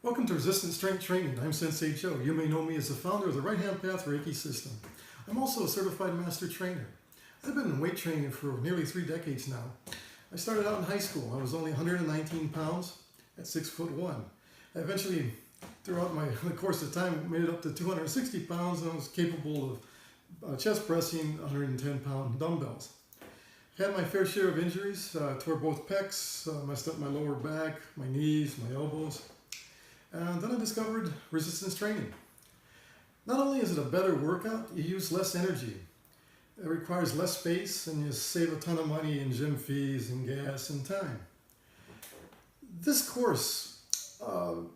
Welcome to Resistance Strength Training. I'm Sensei Joe. You may know me as the founder of the Right Hand Path Reiki system. I'm also a certified master trainer. I've been in weight training for nearly 3 decades now. I started out in high school. I was only 119 pounds at 6'1". I eventually, throughout the course of time, made it up to 260 pounds and I was capable of chest pressing 110-pound dumbbells. I've had my fair share of injuries, tore both pecs, messed up my lower back, my knees, my elbows. And then I discovered resistance training. Not only is it a better workout, you use less energy. It requires less space and you save a ton of money in gym fees and gas and time. This course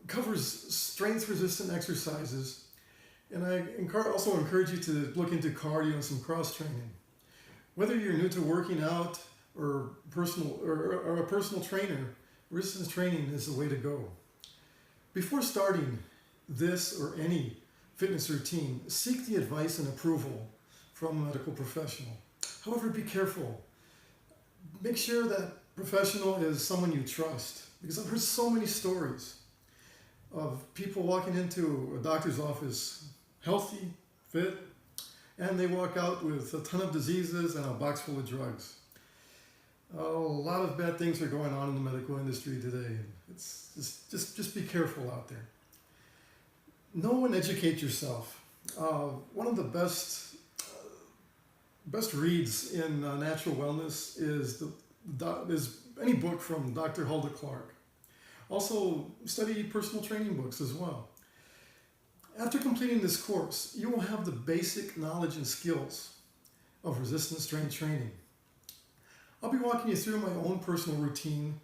covers strength resistant exercises, and I also encourage you to look into cardio and some cross training. Whether you're new to working out or a personal trainer, resistance training is the way to go. Before starting this or any fitness routine, seek the advice and approval from a medical professional. However, be careful. Make sure that professional is someone you trust, because I've heard so many stories of people walking into a doctor's office healthy, fit, and they walk out with a ton of diseases and a box full of drugs. A lot of bad things are going on in the medical industry today. It's just be careful out there. Know and educate yourself. One of the best reads in natural wellness is any book from Dr. Hulda Clark. Also, study personal training books as well. After completing this course, you will have the basic knowledge and skills of resistance strength training. I'll be walking you through my own personal routine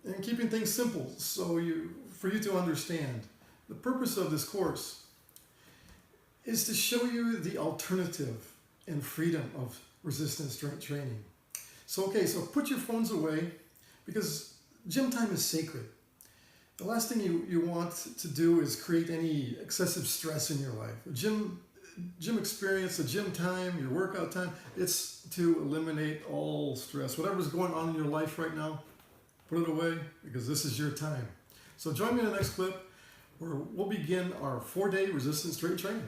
and keeping things simple for you to understand. The purpose of this course is to show you the alternative and freedom of resistance strength training. So put your phones away, because gym time is sacred. The last thing you want to do is create any excessive stress in your life. A gym experience, a gym time, your workout time, it's to eliminate all stress. Whatever's going on in your life right now, put it away, because this is your time. So join me in the next clip where we'll begin our 4-day resistance strength training.